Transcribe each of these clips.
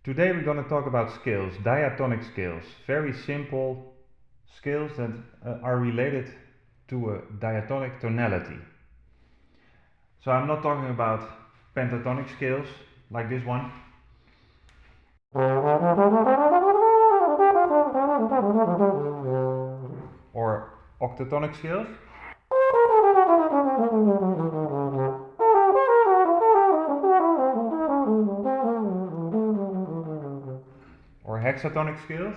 Today we're going to talk about scales, diatonic scales, very simple scales that are related to a diatonic tonality. So I'm not talking about pentatonic scales like this one, or octatonic scales, or hexatonic scales.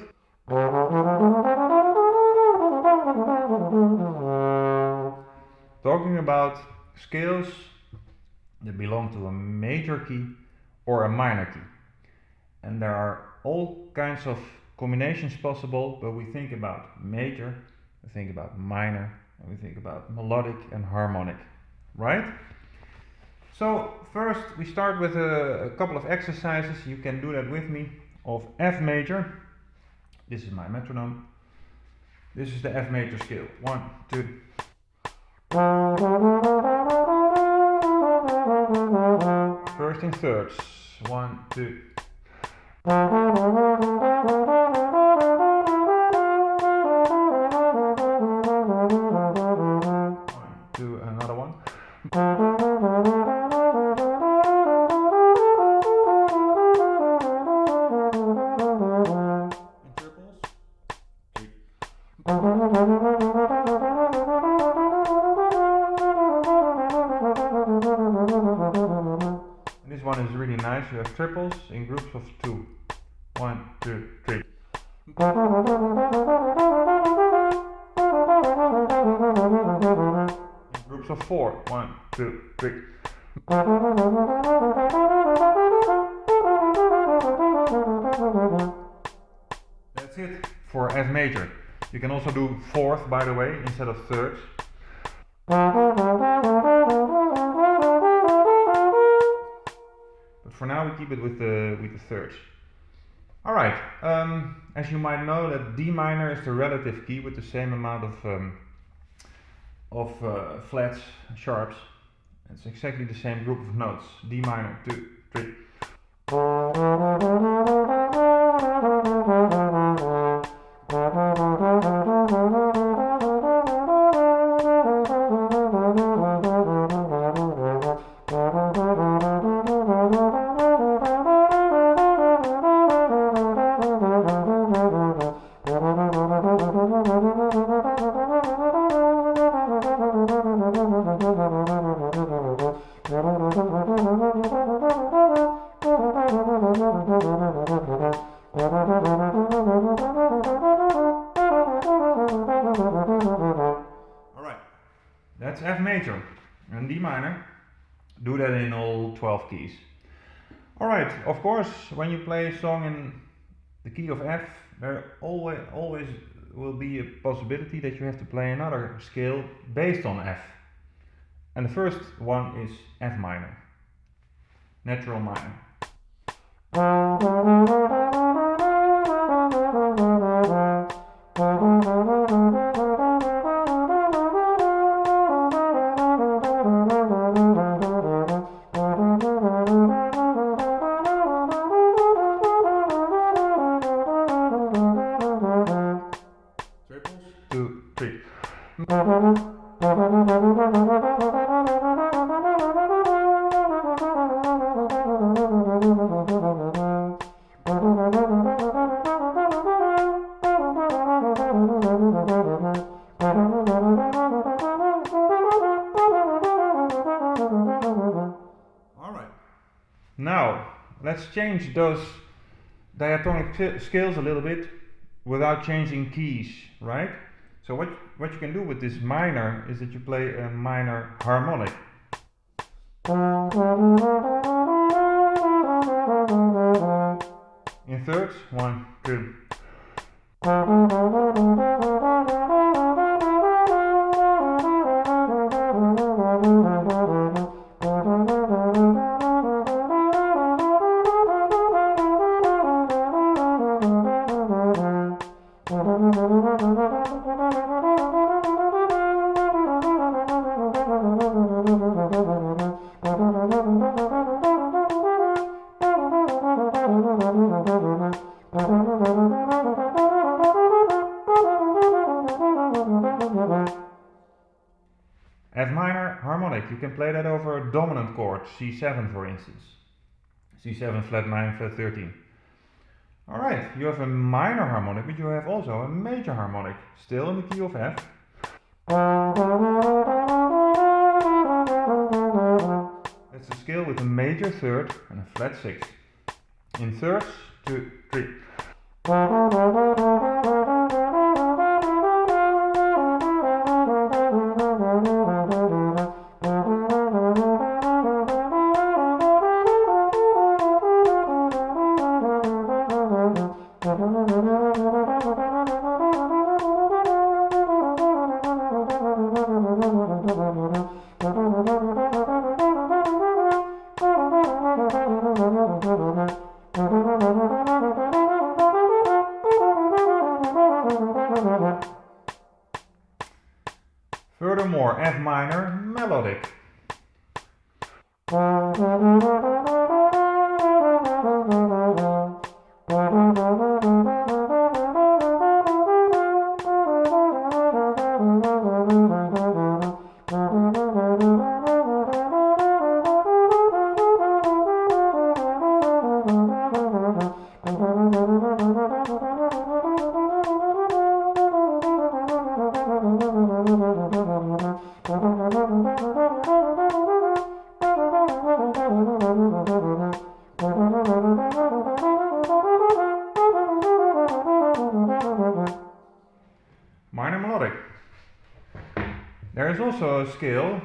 Talking about scales that belong to a major key or a minor key. And there are all kinds of combinations possible, but we think about major, we think about minor, and we think about melodic and harmonic, right? So first we start with a couple of exercises. You can do that with me, of F major. This is my metronome. This is the F major scale. 1, 2. First and thirds. 1, 2. 1, 2, another one. This one is really nice. You have triples in groups of 2. 1, 2, 3. In groups of 4. 1, 2, 3. That's it for F major. You can also do fourth, by the way, instead of thirds. But for now we keep it with the thirds. Alright, as you might know, that D minor is the relative key with the same amount of flats and sharps. It's exactly the same group of notes. D minor, 2, 3. Alright, that's F major and D minor. Do that in all 12 keys. Alright, of course, when you play a song in the key of F, there always will be a possibility that you have to play another scale based on F. And the first one is F minor, natural minor. Triples, 2, 3. Alright, now let's change those diatonic scales a little bit without changing keys, right? So what you can do with this minor is that you play a minor harmonic. In thirds, 1, 2. harmonic. You can play that over a dominant chord, C7 for instance. C7, flat 9, flat 13. Alright, you have a minor harmonic, but you have also a major harmonic, still in the key of F. That's a scale with a major third and a flat 6. In thirds, 2, 3. Furthermore, F minor, melodic. Minor melodic. There is also a scale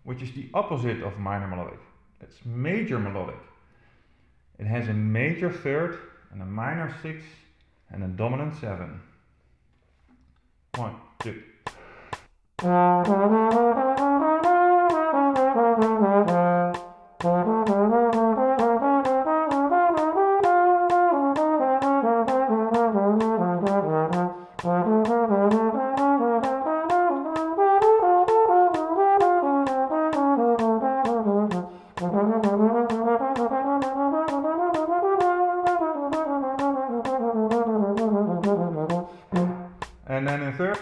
which is the opposite of minor melodic. It's major melodic. It has a major third and a minor 6 and a dominant 7. 1, 2. And then in third.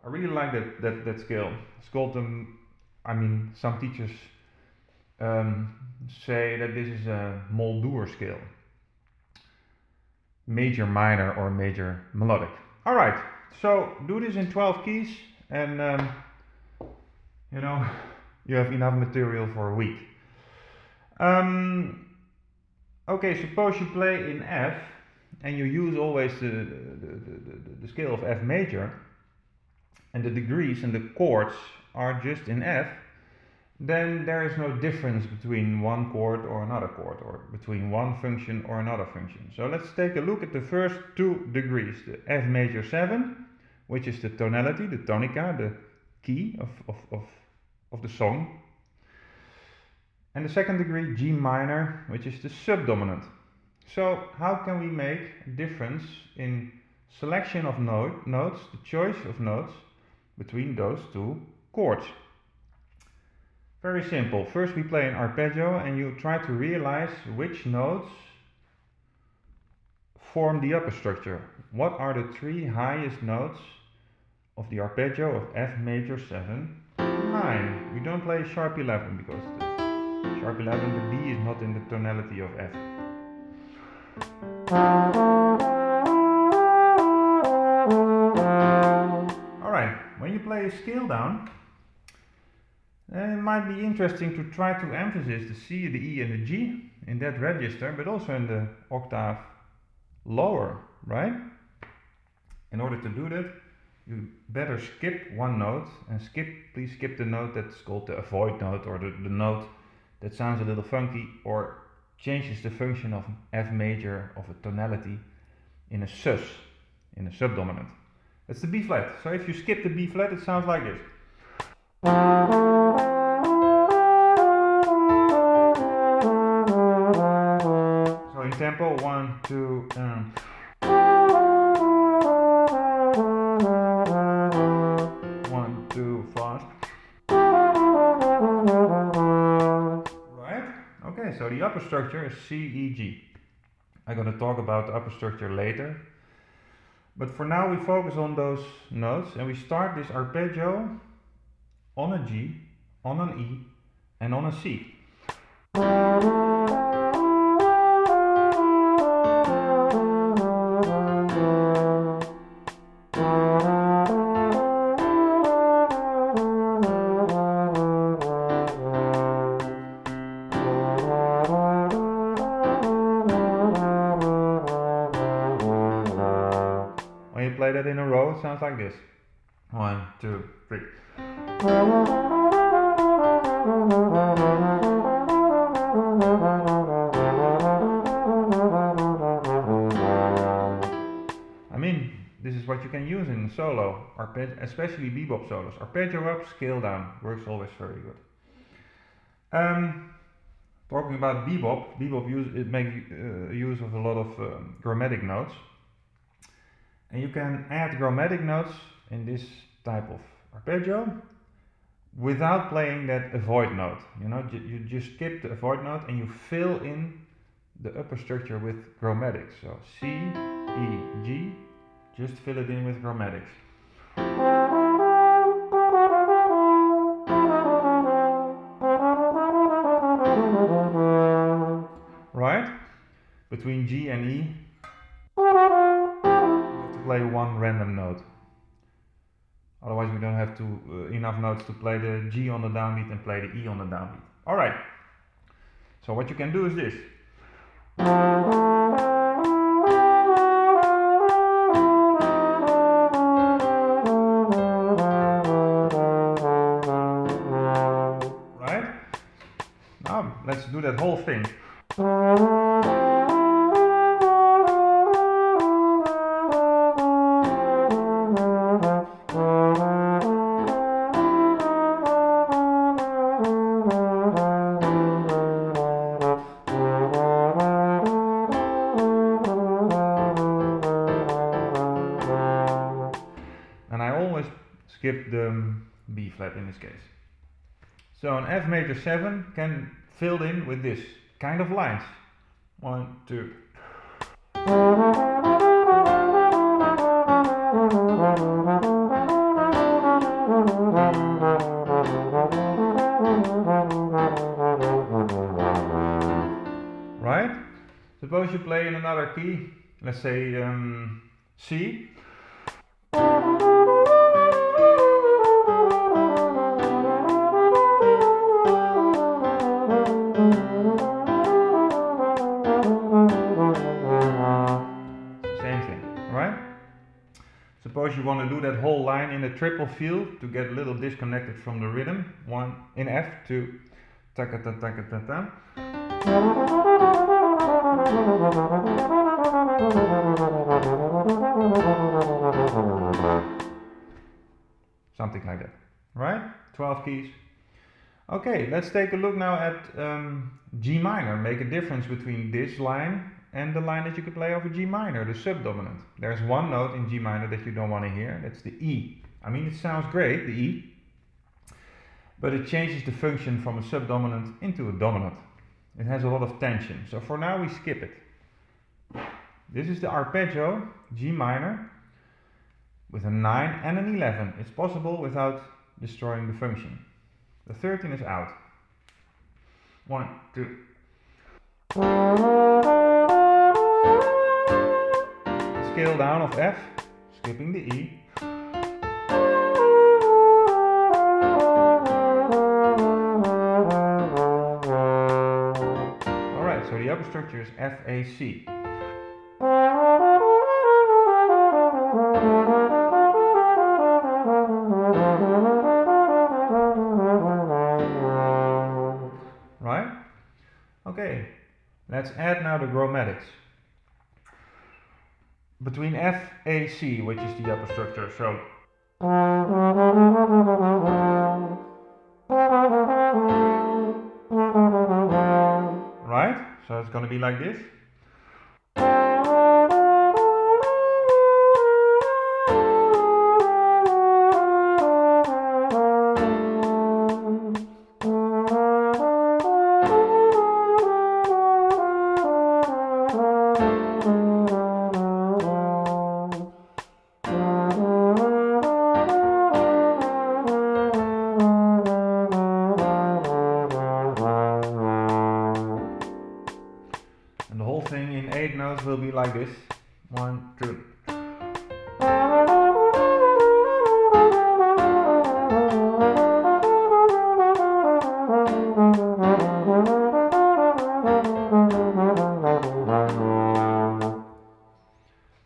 I really like that scale. It's called some teachers say that this is a Mulder scale. Major, minor, or major melodic. Alright, so do this in 12 keys and you have enough material for a week. Okay, suppose you play in F and you use always the scale of F major and the degrees and the chords are just in F, then there is no difference between one chord or another chord, or between one function or another function. So let's take a look at the first 2 degrees. The F major 7, which is the tonality, the tonica, the key of the song. And the second degree, G minor, which is the subdominant. So how can we make a difference in selection of notes, the choice of notes between those 2 chords? Very simple. First we play an arpeggio and you try to realize which notes form the upper structure. What are the 3 highest notes of the arpeggio of F major 7, 9? We don't play sharp 11 because the sharp 11, the D is not in the tonality of F. Alright, when you play a scale down, it might be interesting to try to emphasize the C, the E and the G in that register, but also in the octave lower, right? In order to do that, you better skip one note and please skip the note that's called the avoid note, or the note that sounds a little funky or changes the function of F major of a tonality in a sus, in a subdominant. That's the B flat. So if you skip the B flat, it sounds like this. So in tempo, 1, 2, and 1, 2, fast. Right? Okay, so the upper structure is C, E, G. I'm going to talk about the upper structure later. But for now we focus on those notes and we start this arpeggio on a G, on an E and on a C. When you play that in a row, it sounds like this. 1, 2, 3. I mean, this is what you can use in solo, especially bebop solos. Arpeggio up, scale down, works always very good. Talking about bebop, makes use of a lot of chromatic notes. And you can add chromatic notes in this type of arpeggio without playing that avoid note. You know, you just skip the avoid note and you fill in the upper structure with chromatics. So C, E, G, just fill it in with chromatics. Right? Between G and E, you have to play one random note. Otherwise we don't have enough notes to play the G on the downbeat and play the E on the downbeat. Alright, so what you can do is this. Right? Now let's do that whole thing. And I always skip the B flat in this case. So an F major 7 can fill in with this kind of lines. 1, 2. Right? Suppose you play in another key, let's say C. Suppose you want to do that whole line in a triple feel to get a little disconnected from the rhythm. 1 in F, 2, ta ta ta ta ta ta. Something like that, right? 12 keys. Okay, let's take a look now at G minor. Make a difference between this line and the line that you could play over G minor, the subdominant. There's one note in G minor that you don't want to hear, that's the E. I mean, it sounds great, the E, but it changes the function from a subdominant into a dominant. It has a lot of tension, so for now we skip it. This is the arpeggio, G minor, with a 9 and an 11. It's possible without destroying the function. The 13 is out. 1, 2. Scale down of F, skipping the E. Alright, so the upper structure is F, A, C. Right? Okay, let's add now the chromatics. Between F, A, C, which is the upper structure, so right? So it's going to be like this. like this. 1, 2.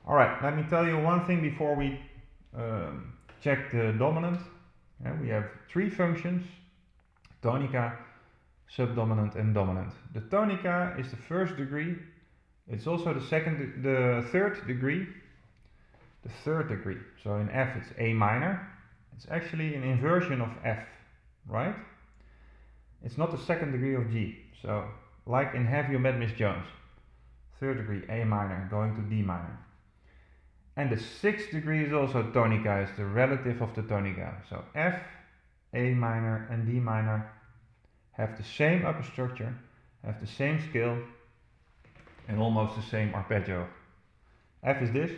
Alright, let me tell you one thing before we check the dominant. We have 3 functions: tonica, subdominant and dominant. The tonica is the first degree. It's also the third degree. The third degree. So in F it's A minor. It's actually an inversion of F, right? It's not the second degree of G. So like in Have You Met Miss Jones? Third degree A minor going to D minor. And the 6th degree is also tonica, it's the relative of the tonica. So F, A minor and D minor have the same upper structure, have the same scale and almost the same arpeggio. F is this.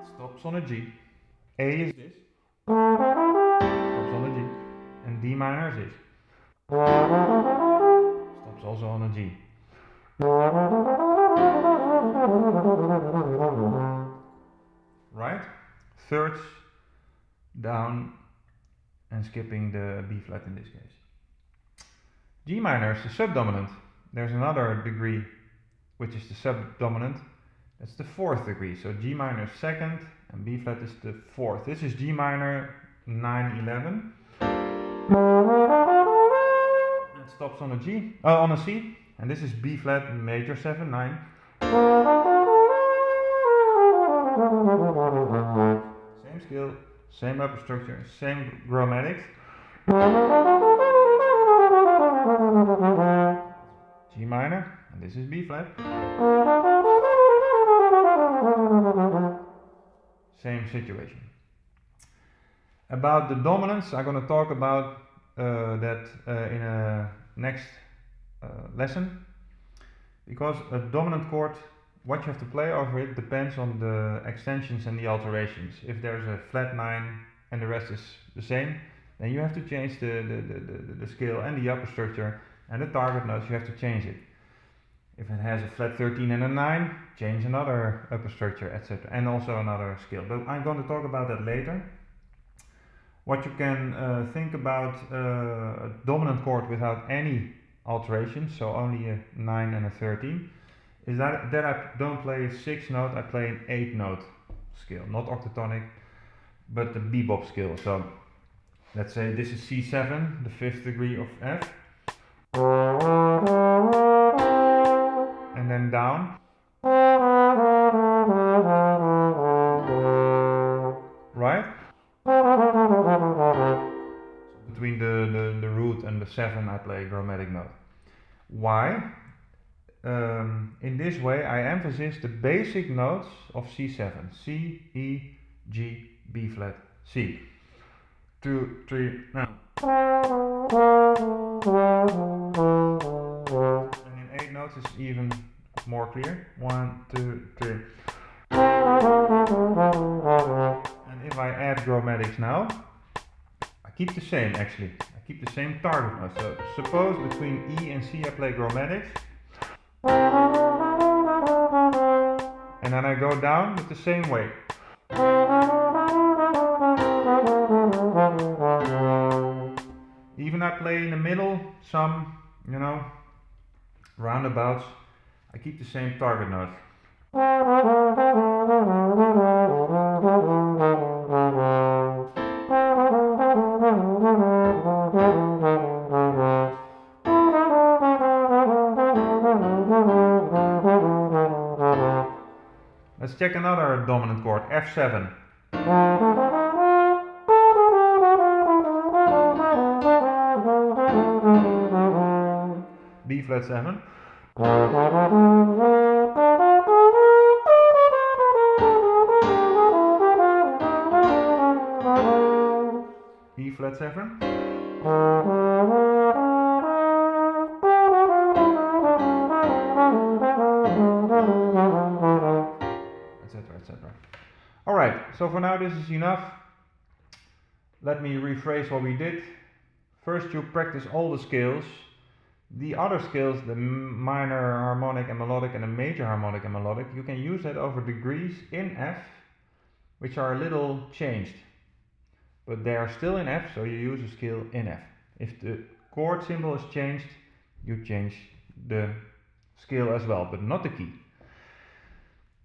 Stops on a G. A is this. Stops on a G. And D minor is this. Stops also on a G. Right? Thirds down and skipping the B flat in this case. G minor is the subdominant. There's another degree which is the subdominant. That's the 4th degree. So G minor is 2nd and B flat is the 4th. This is G minor 9, 11. It stops on a on a C. And this is B flat major 7, 9. Same scale, same upper structure, same Grammatik. G minor, and this is B flat. Same situation. About the dominance, I'm going to talk about that in a next lesson, because a dominant chord, what you have to play over it depends on the extensions and the alterations. If there's a flat 9 and the rest is the same, then you have to change the scale and the upper structure, and the target notes you have to change it. If it has a flat 13 and a 9, change another upper structure, etc. and also another scale. But I'm going to talk about that later. What you can think about a dominant chord without any alterations, so only a 9 and a 13, is that I don't play a 6 note, I play an 8 note scale, not octatonic, but the bebop scale. So let's say this is C7, the 5th degree of F, and then down, right? Between the root and the 7 I play a Grammatik note. Why? In this way I emphasize the basic notes of C7. C, E, G, B flat, C. 2, 3, now. And in 8 notes it's even more clear. 1, 2, 3. And if I add Grammatiks now, I keep the same actually. I keep the same target note. So suppose between E and C I play Grammatiks. And then I go down with the same way. Even I play in the middle some, roundabouts. I keep the same target note. Let's check another dominant chord, F7. B flat 7. E flat 7. Etc. Alright, so for now this is enough. Let me rephrase what we did. First you practice all the scales, The other scales, the minor harmonic and melodic and the major harmonic and melodic, you can use that over degrees in F, which are a little changed. But they are still in F, so you use a scale in F. If the chord symbol is changed, you change the scale as well, but not the key.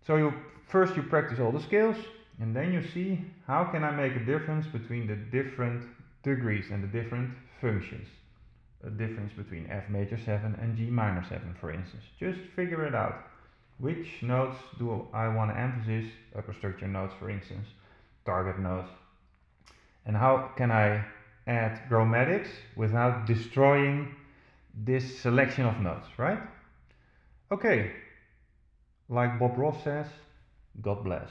So first you practice all the scales, and then you see how can I make a difference between the different degrees and the different functions. A difference between F major 7 and G minor 7, for instance. Just figure it out. Which notes do I want to emphasize? Upper structure notes, for instance, target notes. And how can I add grammatics without destroying this selection of notes, right? Okay, like Bob Ross says, God bless.